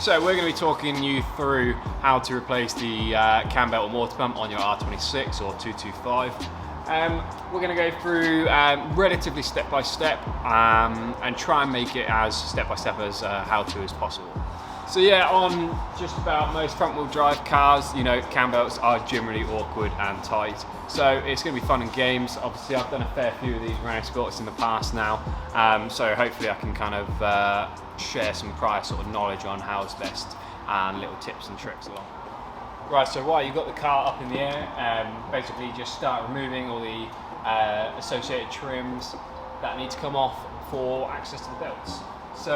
So we're going to be talking you through how to replace the cam belt or mortar pump on your R26 or 225. We're going to go through relatively step by step and try and make it as step by step as how-to as possible. So yeah, on just about most front wheel drive cars, you know, cam belts are generally awkward and tight. So it's going to be fun and games. Obviously I've done a fair few of these Renaultsports in the past now, so hopefully I can kind of share some prior sort of knowledge on how's best and little tips and tricks along. Right, so while you've got the car up in the air, basically just start removing all the associated trims that need to come off for access to the belts. So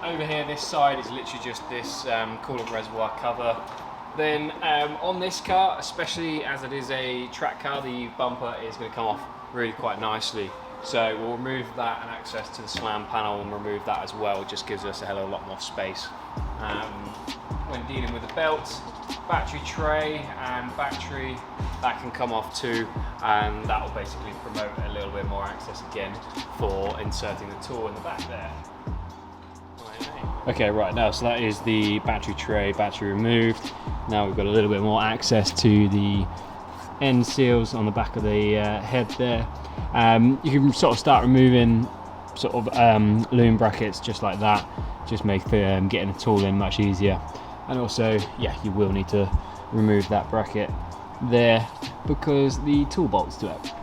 over here, this side is literally just this coolant reservoir cover. Then on this car, especially as it is a track car, the bumper is going to come off really quite nicely. So we'll remove that and access to the slam panel and remove that as well. It just gives us a hell of a lot more space. When dealing with the belt, battery tray and battery, that can come off too, and that will basically promote a little bit more access again for inserting the tool in the back there. Okay, right now, so that is the battery tray, battery removed. Now we've got a little bit more access to the end seals on the back of the head there. You can sort of start removing sort of loom brackets just like that, just make the getting the tool in much easier. And also, yeah, you will need to remove that bracket there because the tool bolts to it.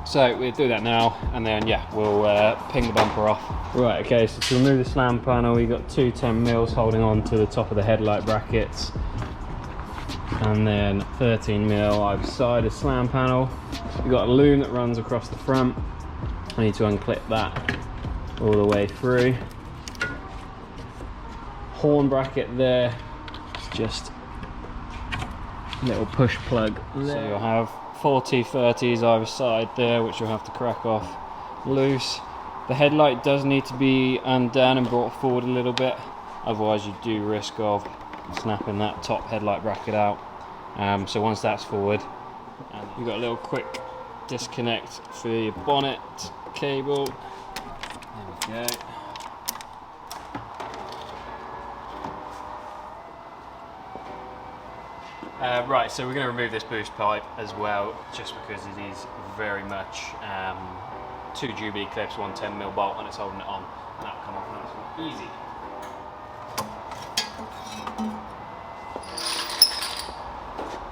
So we'll do that now, and then yeah, we'll ping the bumper off. Right, okay, so to remove the slam panel, we've got two 10mm holding on to the top of the headlight brackets, and then 13mm either side of the slam panel. We've got a loom that runs across the front. I need to unclip that all the way through. Horn bracket there, it's just a little push plug there. So you'll have 4 T30s either side there, which you'll have to crack off loose. The headlight does need to be undone and brought forward a little bit, otherwise you do risk of snapping that top headlight bracket out. So once that's forward, and you've got a little quick disconnect for your bonnet cable. There we go. Right, so we're going to remove this boost pipe as well, just because it is very much 2 Jubilee clips, 1 10mm bolt, and it's holding it on, and that'll come off nice and easy.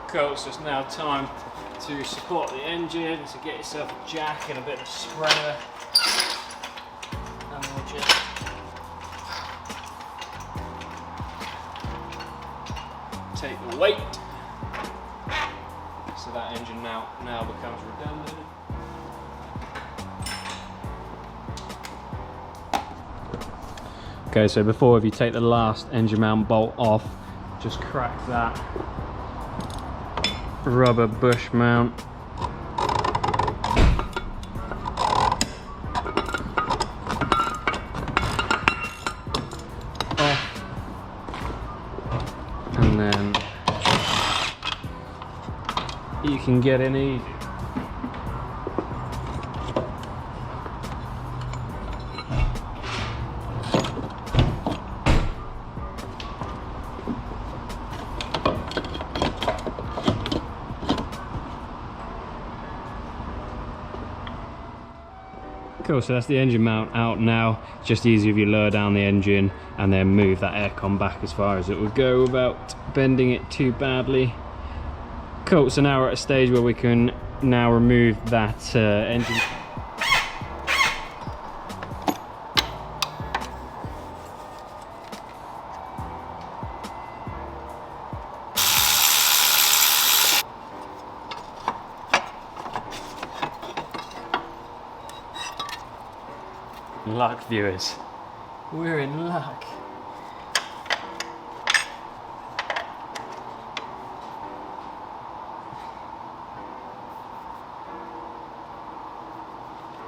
Cool, so it's now time to support the engine, so get yourself a jack and a bit of spreader, and we'll just take the weight. So that engine now becomes redundant. Okay, so if you take the last engine mount bolt off, just crack that rubber bush mount. Off. And then you can get in easy. Cool, so that's the engine mount out now. It's just easier if you lower down the engine and then move that aircon back as far as it would go without bending it too badly. Cool, so now we're at a stage where we can now remove that engine. Luck, viewers. We're in luck.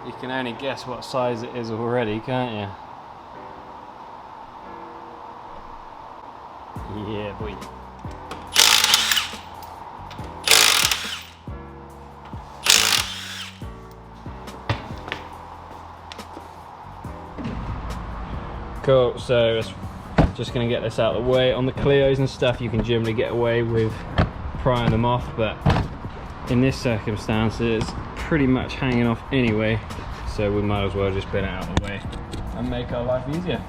You can only guess what size it is already, can't you? Yeah, boy. Cool, so let's Just going to get this out of the way. On the Clios and stuff, you can generally get away with prying them off, but in this circumstance, it's pretty much hanging off anyway, so we might as well just bin it out of the way and make our life easier.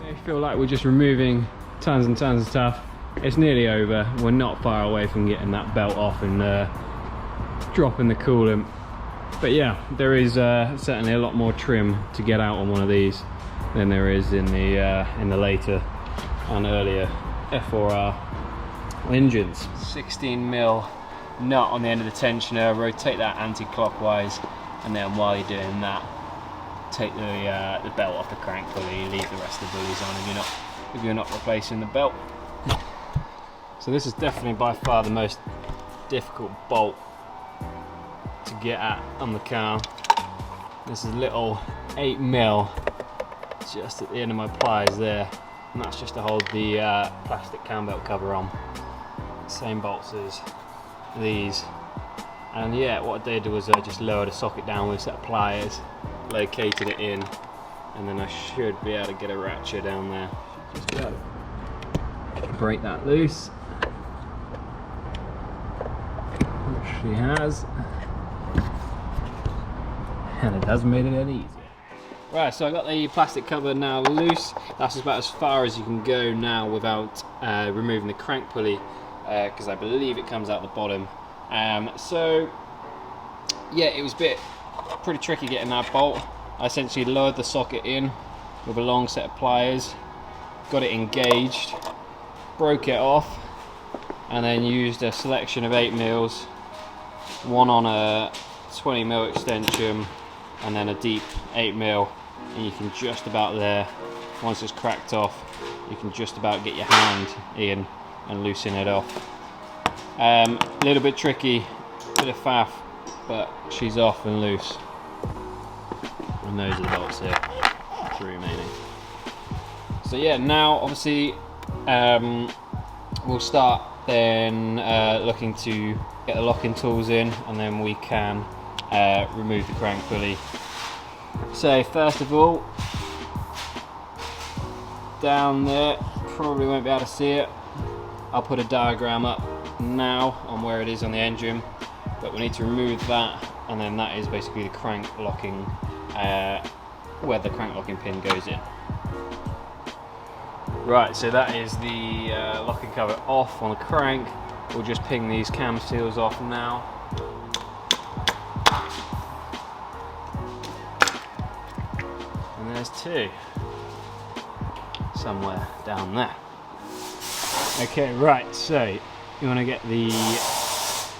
I feel like we're just removing tons and tons of stuff. It's nearly over. We're not far away from getting that belt off and dropping the coolant. But yeah, there is certainly a lot more trim to get out on one of these than there is in the later and earlier F4R engines. 16mm nut on the end of the tensioner. Rotate that anti-clockwise, and then while you're doing that, take the belt off the crank pulley. Leave the rest of the pulleys on if you're not replacing the belt. So this is definitely by far the most difficult bolt to get at on the car. This is a little 8mm just at the end of my pliers there, and that's just to hold the plastic cam belt cover on. Same bolts as these. And yeah, what I did was I just lowered the socket down with a set of pliers, located it in, and then I should be able to get a ratchet down there. Just be able to break that loose, which she has, and it has made it any easier. Right, so I got the plastic cover now loose. That's about as far as you can go now without removing the crank pulley, because I believe it comes out the bottom. So yeah, it was pretty tricky getting that bolt. I essentially lowered the socket in with a long set of pliers, got it engaged, broke it off, and then used a selection of 8mm, one on a 20mm extension and then a deep 8mm, and you can just about there, once it's cracked off, you can just about get your hand in and loosen it off. A little bit tricky, bit of faff, but she's off and loose. And those are the bolts here, 3 remaining. So yeah, now obviously we'll start then looking to get the locking tools in, and then we can remove the crank pulley. So first of all, down there, probably won't be able to see it. I'll put a diagram up now on where it is on the engine, but we need to remove that, and then that is basically the crank locking, where the crank locking pin goes in. Right, so that is the locking cover off on the crank. We'll just ping these cam seals off now. And there's two, somewhere down there. Okay, right, so you want to get the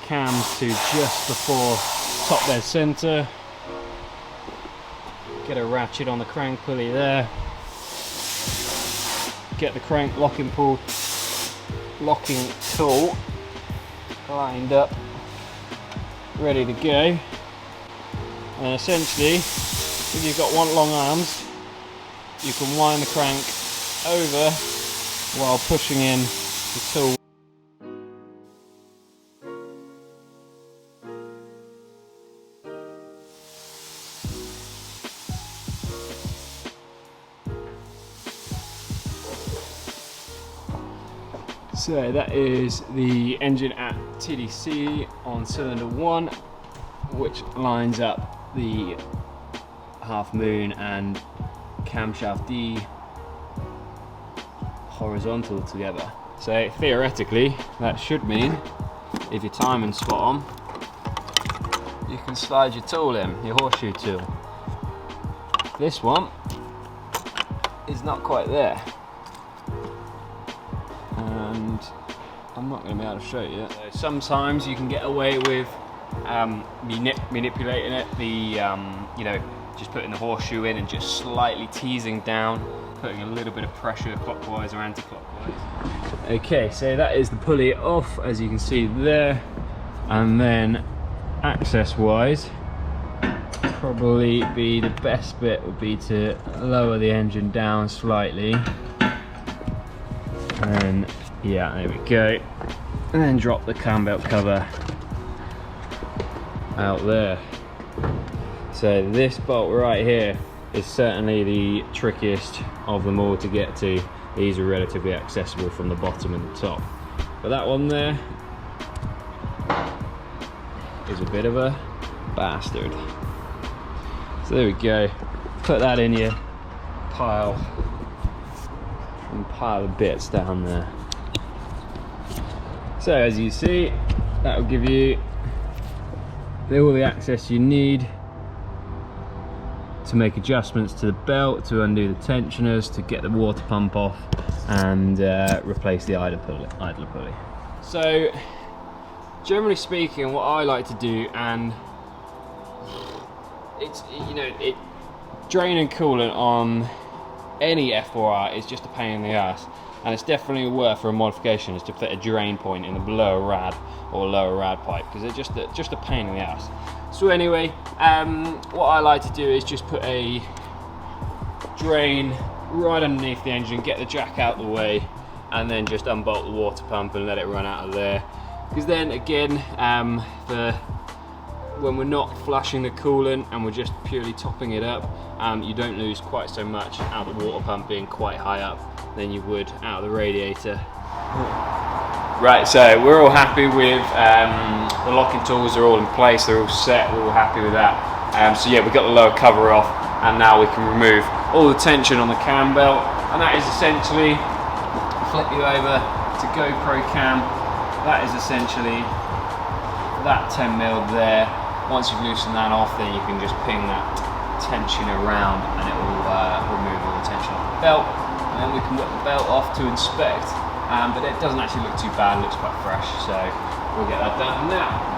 cams to just before top dead center. Get a ratchet on the crank pulley there. Get the crank locking tool lined up, ready to go. And essentially, if you've got long arms, you can wind the crank over while pushing in the tool. So that is the engine at TDC on cylinder 1, which lines up the half moon and camshaft D horizontal together. So theoretically, that should mean if your timing's spot on, you can slide your tool in, your horseshoe tool. This one is not quite there, and I'm not going to be able to show you. So sometimes you can get away with manipulating it, you know, just putting the horseshoe in and just slightly teasing down, putting a little bit of pressure clockwise or anti-clockwise. Okay, so that is the pulley off, as you can see there, and then access-wise, probably be the best bit would be to lower the engine down slightly, and yeah, there we go, and then drop the cam belt cover out there. So this bolt right here is certainly the trickiest of them all to get to. These are relatively accessible from the bottom and the top. But that one there is a bit of a bastard. So there we go. Put that in your pile and pile of bits down there. So as you see, that will give you all the access you need to make adjustments to the belt, to undo the tensioners, to get the water pump off, and replace the idler pulley. So generally speaking, what I like to do, and it's, you know, drain and coolant on any F4R is just a pain in the ass, and it's definitely worth for a modification is to fit a drain point in the lower rad or lower rad pipe, because they're just a pain in the ass. So anyway, what I like to do is just put a drain right underneath the engine, get the jack out the way, and then just unbolt the water pump and let it run out of there. Because then again, when we're not flushing the coolant and we're just purely topping it up, you don't lose quite so much out of the water pump being quite high up than you would out of the radiator. Right, so we're all happy with the locking tools are all in place, they're all set, we're all happy with that. So yeah, we've got the lower cover off, and now we can remove all the tension on the cam belt, and that is essentially, flip you over to GoPro cam, that is essentially that 10mm there. Once you've loosened that off, then you can just ping that tension around and it will remove all the tension off the belt, and then we can whip the belt off to inspect. But it doesn't actually look too bad, it looks quite fresh, so we'll get that done now.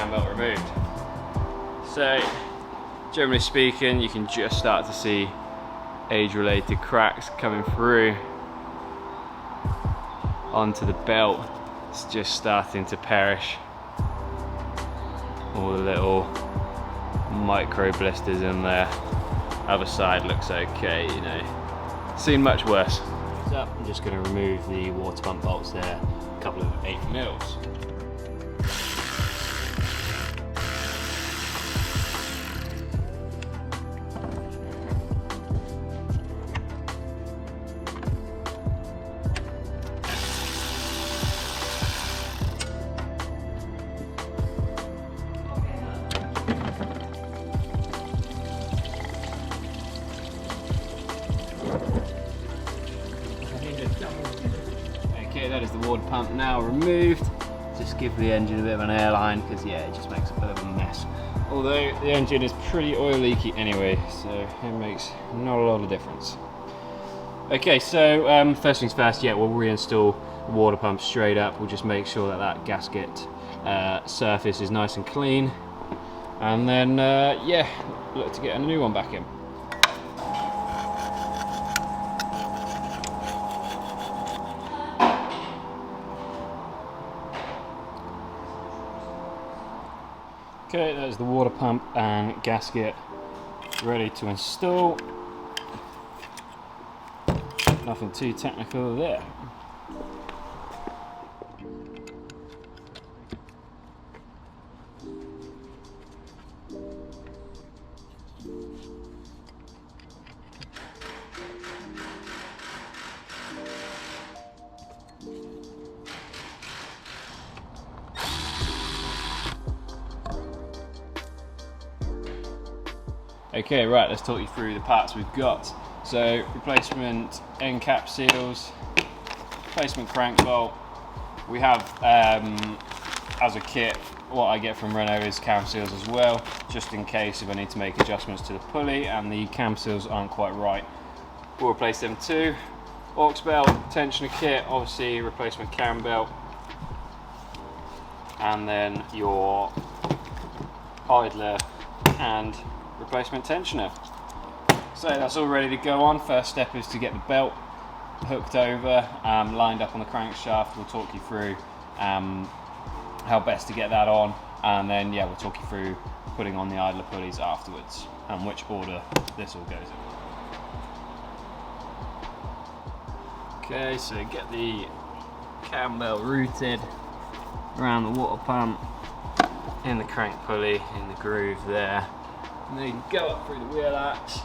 Belt removed. So generally speaking, you can just start to see age-related cracks coming through onto the belt. It's just starting to perish. All the little micro blisters in there. Other side looks okay, you know. Seen much worse. So I'm just going to remove the water pump bolts there, a couple of 8mm. Okay, that is the water pump now removed. Just give the engine a bit of an airline, because yeah, it just makes a bit of a mess. Although the engine is pretty oil leaky anyway, so it makes not a lot of difference. Okay, so first things first, yeah, we'll reinstall the water pump straight up. We'll just make sure that that gasket surface is nice and clean, and then yeah, look to get a new one back in. Okay, there's the water pump and gasket ready to install. Nothing too technical there. Okay, right, let's talk you through the parts we've got. So, replacement end cap seals, replacement crank bolt. We have, as a kit, what I get from Renault is cam seals as well, just in case if I need to make adjustments to the pulley and the cam seals aren't quite right. We'll replace them too. Aux belt, tensioner kit, obviously replacement cam belt. and then your idler and replacement tensioner. So that's all ready to go on. First step is to get the belt hooked over, lined up on the crankshaft. We'll talk you through how best to get that on, and then we'll talk you through putting on the idler pulleys afterwards and which order this all goes in. Okay, so get the cam belt routed around the water pump, in the crank pulley, in the groove there, and then you can go up through the wheel arch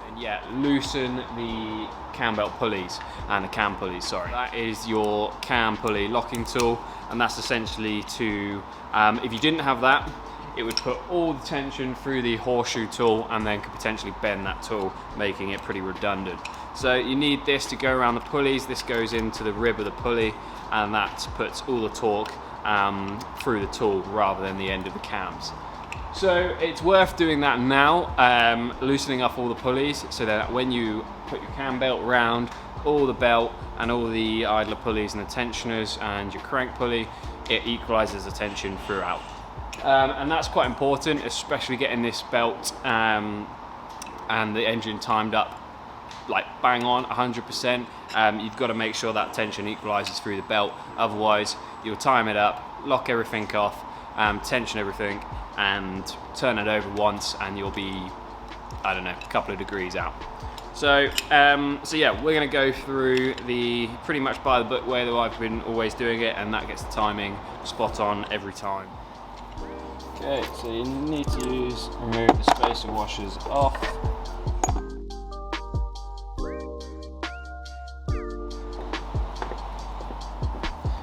and loosen the cam belt pulleys and the cam pulleys, sorry. That is your cam pulley locking tool, and that's essentially to, if you didn't have that, it would put all the tension through the horseshoe tool and then could potentially bend that tool, making it pretty redundant. So you need this to go around the pulleys. This goes into the rib of the pulley, and that puts all the torque through the tool rather than the end of the cams. So it's worth doing that now, loosening up all the pulleys so that when you put your cam belt round all the belt and all the idler pulleys and the tensioners and your crank pulley, it equalizes the tension throughout. And that's quite important, especially getting this belt and the engine timed up like bang on 100%. You've got to make sure that tension equalizes through the belt, otherwise you'll time it up, lock everything off, tension everything and turn it over once and you'll be, I don't know, a couple of degrees out. So we're going to go through the pretty much by the book way that I've been always doing it, and that gets the timing spot on every time. Okay, so you need to remove the spacer washers off.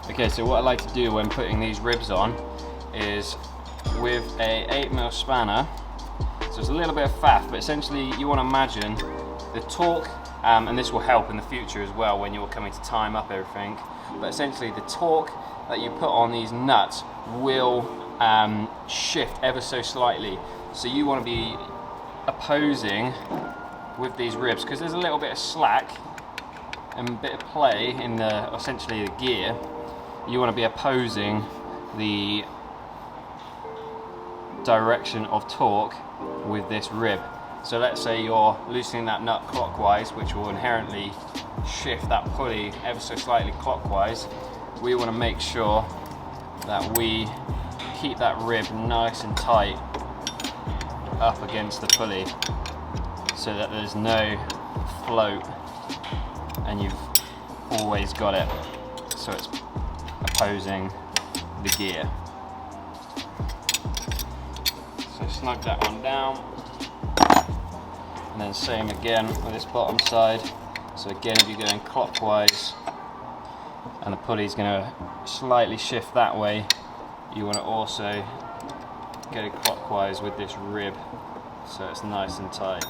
Okay, so what I like to do when putting these ribs on is with a 8mm spanner, so it's a little bit of faff, but essentially you want to imagine the torque, and this will help in the future as well when you're coming to time up everything, but essentially the torque that you put on these nuts will shift ever so slightly. So you want to be opposing with these ribs, because there's a little bit of slack and a bit of play in essentially the gear. You want to be opposing the direction of torque with this rib. So let's say you're loosening that nut clockwise, which will inherently shift that pulley ever so slightly clockwise. We want to make sure that we keep that rib nice and tight up against the pulley so that there's no float and you've always got it so it's opposing the gear. So snug that one down, and then same again with this bottom side. So again, if you're going clockwise and the pulley's going to slightly shift that way, you want to also go clockwise with this rib so it's nice and tight.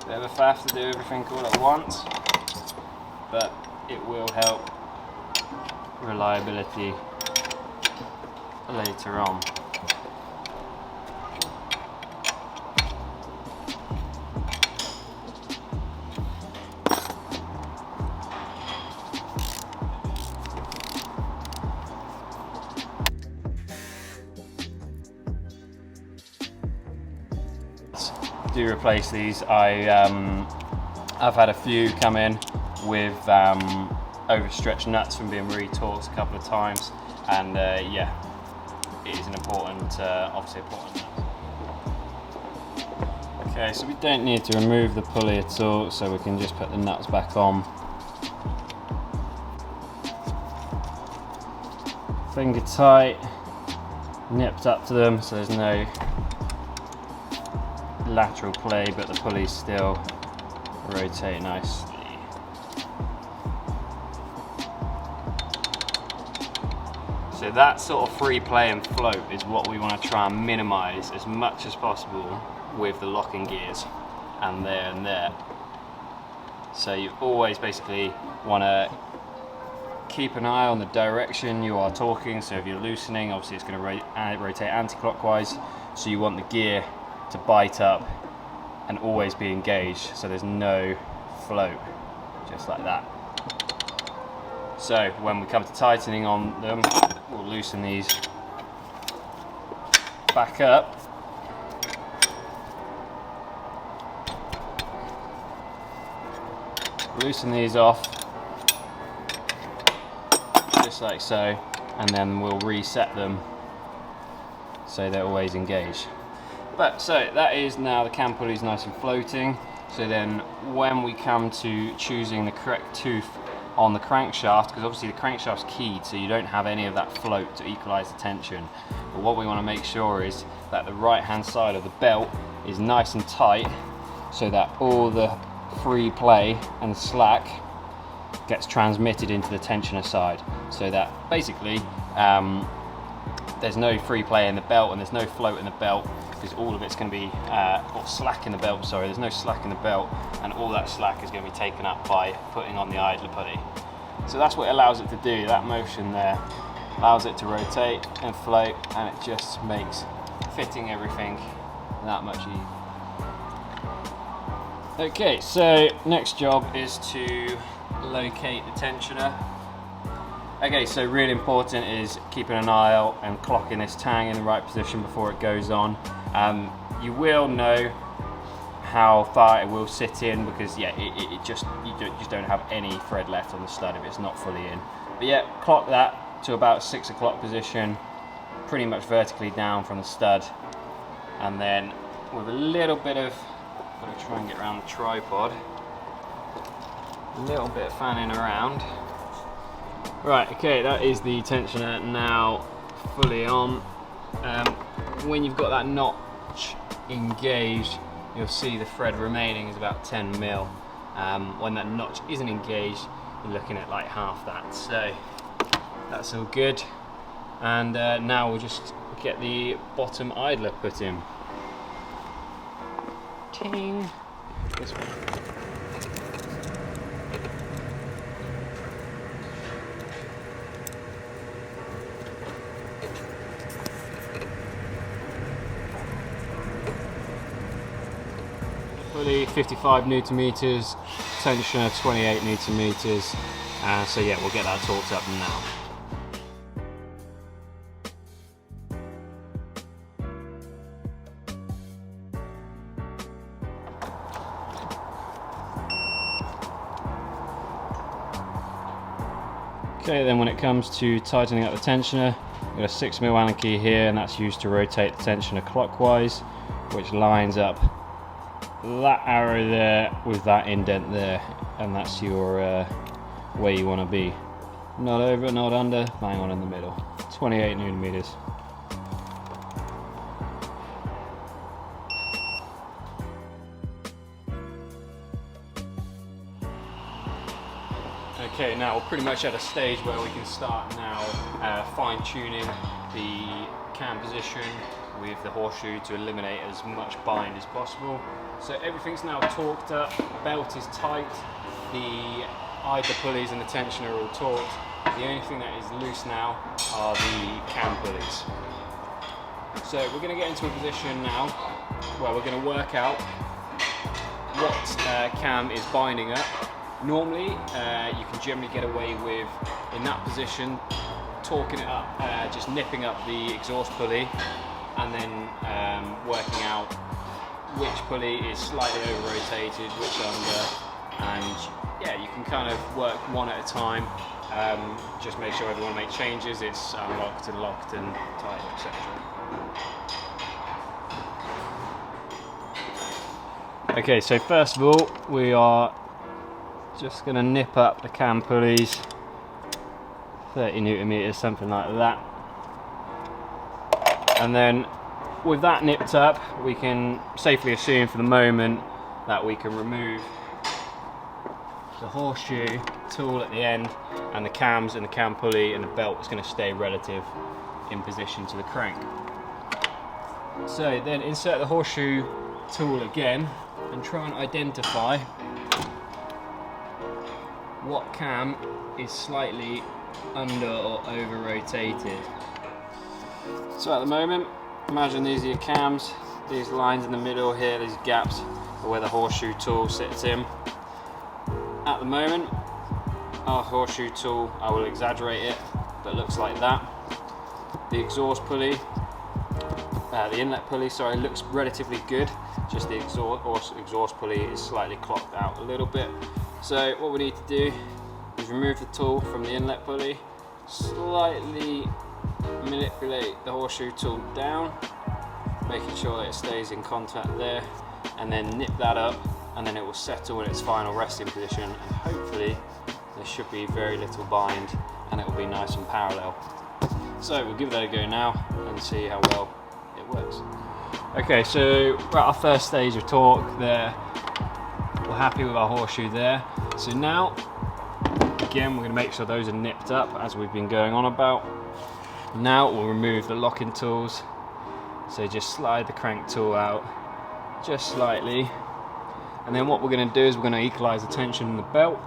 Bit of a faff to do everything all at once, but it will help reliability later on. Do replace these. I've had a few come in with overstretched nuts from being re-torqued a couple of times, and it is an important, obviously important nut. Okay, so we don't need to remove the pulley at all, so we can just put the nuts back on. Finger tight, nipped up to them, so there's no lateral play, but the pulleys still rotate nicely. So that sort of free play and float is what we want to try and minimize as much as possible with the locking gears and there. So you always basically want to keep an eye on the direction you are torquing. So if you're loosening, obviously it's going to rotate anti-clockwise, so you want the gear to bite up and always be engaged so there's no float. just like that. So when we come to tightening on them, we'll loosen these back up. Loosen these off, just like so, and then we'll reset them so they're always engaged. But so that is now the cam pulley is nice and floating. So then when we come to choosing the correct tooth on the crankshaft, because obviously the crankshaft's keyed, so you don't have any of that float to equalize the tension. But what we want to make sure is that the right hand side of the belt is nice and tight, so that all the free play and slack gets transmitted into the tensioner side, so that basically there's no free play in the belt and there's no float in the belt, because all of it's going to be, or slack in the belt, sorry, there's no slack in the belt, and all that slack is going to be taken up by putting on the idler pulley. So that's what it allows it to do. That motion there allows it to rotate and float, and it just makes fitting everything that much easier. Okay, so next job is to locate the tensioner. Okay, so really important is keeping an eye out and clocking this tang in the right position before it goes on. You will know how far it will sit in, because yeah, you just don't have any thread left on the stud if it's not fully in. But yeah, clock that to about 6 o'clock position, pretty much vertically down from the stud, and then with a little bit of, I'm going to try and get around the tripod, a little bit of fanning around. Right, okay, that is the tensioner now fully on. When you've got that notch engaged, you'll see the thread remaining is about 10 mil. When that notch isn't engaged, you're looking at like half that. So that's all good. And now we'll just get the bottom idler put in. Ting. This one. Pulley 55 Newton meters, tensioner 28 Newton meters. So yeah, we'll get that torqued up now. Okay, then when it comes to tightening up the tensioner, we've got a 6mm Allen key here, and that's used to rotate the tensioner clockwise, which lines up that arrow there with that indent there, and that's your where you want to be. Not over, not under, bang on in the middle. 28 Newton meters. Okay, now we're pretty much at a stage where we can start now fine-tuning the cam position with the horseshoe to eliminate as much bind as possible. So everything's now torqued up, belt is tight, the idler pulleys and the tensioner are all torqued. The only thing that is loose now are the cam pulleys. So we're going to get into a position now where we're going to work out what cam is binding up. Normally, you can generally get away with, in that position, torquing it up, just nipping up the exhaust pulley, and then working out which pulley is slightly over rotated, which under, and yeah, you can kind of work one at a time. Just make sure if you want to make changes, it's unlocked and locked and tight, etc. Okay, so first of all, we are just going to nip up the cam pulleys, 30 Newton meters, something like that. And then with that nipped up, we can safely assume for the moment that we can remove the horseshoe tool at the end, and the cams and the cam pulley and the belt is going to stay relative in position to the crank. So then insert the horseshoe tool again and try and identify what cam is slightly under or over rotated. So at the moment, imagine these are your cams, these lines in the middle here, these gaps are where the horseshoe tool sits in, at the moment, our horseshoe tool, I will exaggerate it, but looks like that. The exhaust pulley, the inlet pulley, sorry, looks relatively good. Just the exhaust pulley is slightly clocked out a little bit. So what we need to do is remove the tool from the inlet pulley, slightly manipulate the horseshoe tool down, making sure that it stays in contact there, and then nip that up, and then it will settle in its final resting position, and hopefully there should be very little bind and it will be nice and parallel. So we'll give that a go now and see how well it works. Okay, so we're at our first stage of torque there. We're happy with our horseshoe there. So now, again, we're going to make sure those are nipped up as we've been going on about. Now we'll remove the locking tools. So just slide the crank tool out just slightly. And then what we're going to do is we're going to equalize the tension in the belt.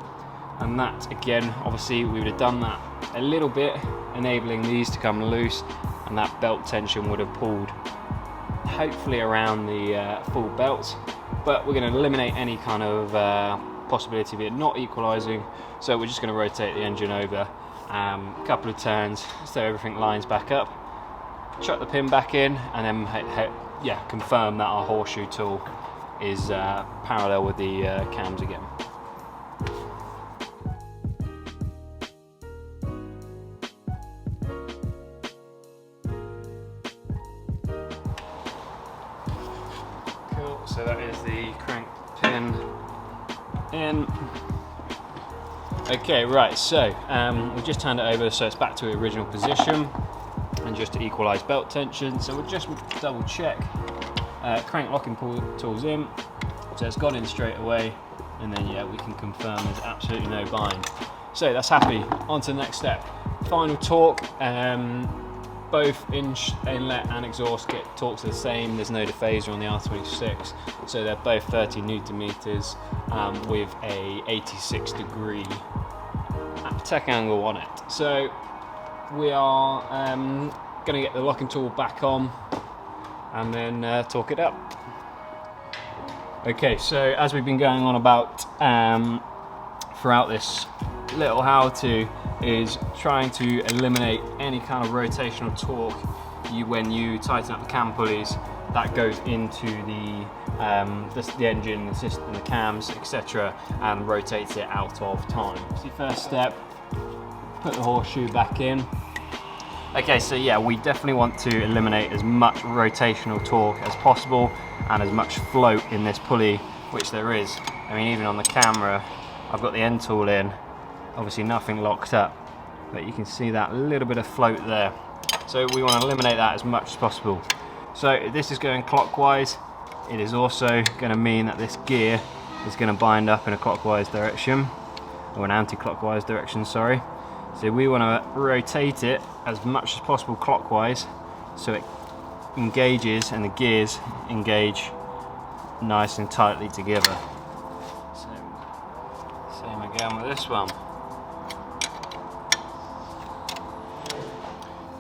And that, again, obviously we would have done that a little bit, enabling these to come loose, and that belt tension would have pulled hopefully around the full belt. But we're going to eliminate any kind of possibility of it not equalizing, so we're just going to rotate the engine over a couple of turns so everything lines back up, chuck the pin back in, and then confirm that our horseshoe tool is parallel with the cams again. Cool, so that is the crank pin in. Okay, right, so we've just turned it over so it's back to the original position, and just to equalize belt tension, so we'll just double check. Crank locking tools in, so it's gone in straight away, and then we can confirm there's absolutely no bind. So that's happy. On to the next step. Final torque. Both inlet and exhaust get torqued the same. There's no dephaser on the R26, so they're both 30 Newton meters with a 86 degree tech angle on it. So we are going to get the locking tool back on and then torque it up. Okay, so as we've been going on about throughout this little how-to, is trying to eliminate any kind of rotational torque when you tighten up the cam pulleys that goes into the engine, the system, the cams, etc., and rotates it out of time. So first step, put the horseshoe back in. Okay, so we definitely want to eliminate as much rotational torque as possible and as much float in this pulley, which there is. I mean, even on the camera, I've got the end tool in, obviously nothing locked up, but you can see that little bit of float there. So we want to eliminate that as much as possible. So this is going clockwise. It is also going to mean that this gear is going to bind up in a clockwise direction, or an anti-clockwise direction, sorry. So we want to rotate it as much as possible clockwise, so it engages and the gears engage nice and tightly together. So, same again with this one.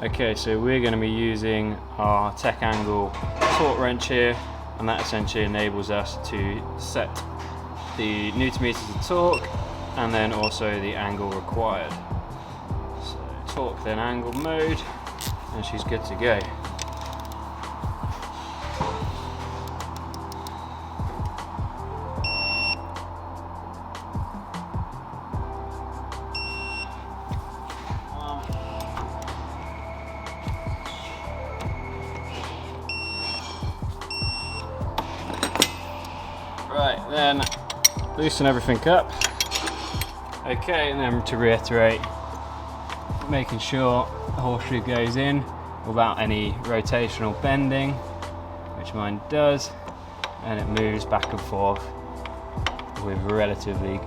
Okay, so we're going to be using our tech angle torque wrench here, and that essentially enables us to set the Newton meters of torque and then also the angle required. So torque then angle mode, and she's good to go. Right, then loosen everything up. Okay, and then to reiterate, making sure the horseshoe goes in without any rotational bending, which mine does, and it moves back and forth with relatively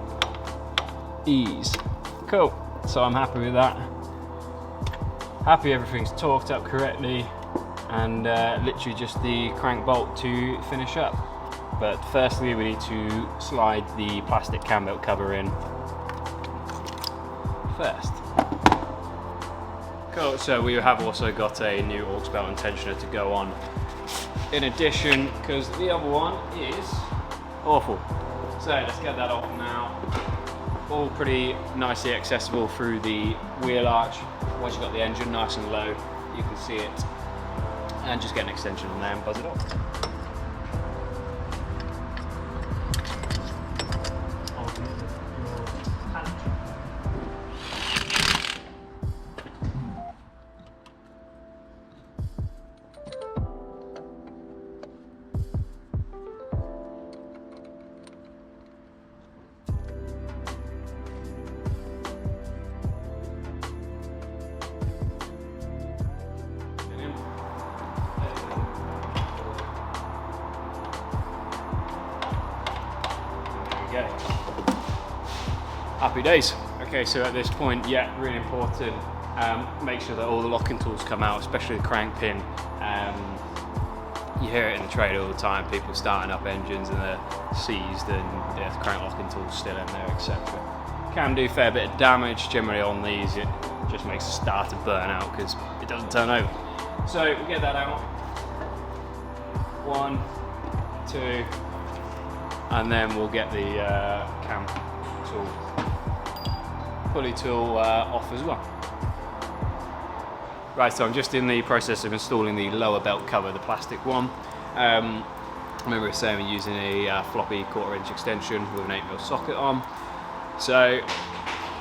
ease. Cool, so I'm happy with that. Happy everything's torqued up correctly, and literally just the crank bolt to finish up. But firstly, we need to slide the plastic cam belt cover in first. Cool, so we have also got a new aux belt and tensioner to go on in addition, because the other one is awful. So let's get that off now. all pretty nicely accessible through the wheel arch. Once you've got the engine nice and low, you can see it, and just get an extension on there and buzz it off. Happy days. Okay, so at this point, yeah, really important, make sure that all the locking tools come out, especially the crank pin. You hear it in the trade all the time, people starting up engines and they're seized and the crank locking tool's still in there, etc. Can do a fair bit of damage. Generally on these, it just makes the starter burn out because it doesn't turn over. So we get that out. 1, 2, and then we'll get the cam tool, pulley tool off as well. Right, so I'm just in the process of installing the lower belt cover, the plastic one. I remember saying we're using a floppy 1/4" extension with an 8mm socket on. So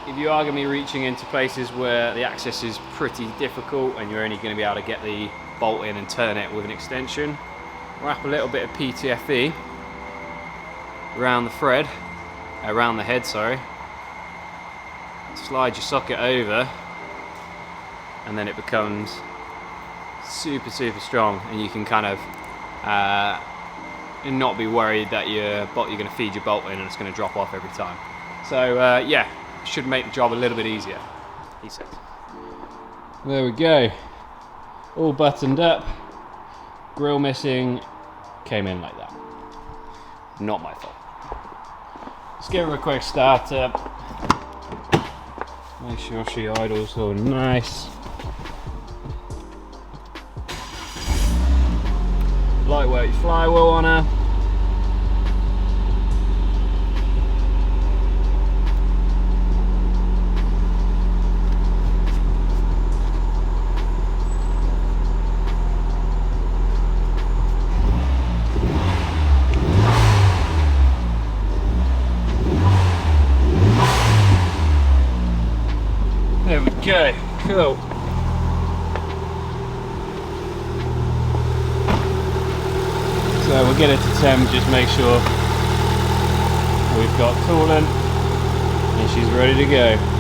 if you are going to be reaching into places where the access is pretty difficult and you're only going to be able to get the bolt in and turn it with an extension, wrap a little bit of PTFE around the thread, around the head, sorry. Slide your socket over, and then it becomes super strong, and you can kind of not be worried that you're going to feed your bolt in and it's going to drop off every time. So yeah, should make the job a little bit easier, he says. There we go, all buttoned up, grill missing, came in like that. Not my fault. Let's give her a quick start up. Make sure she idles all nice. Lightweight flywheel on her. There we go, cool. So we'll get it to 10, just make sure we've got coolant and she's ready to go.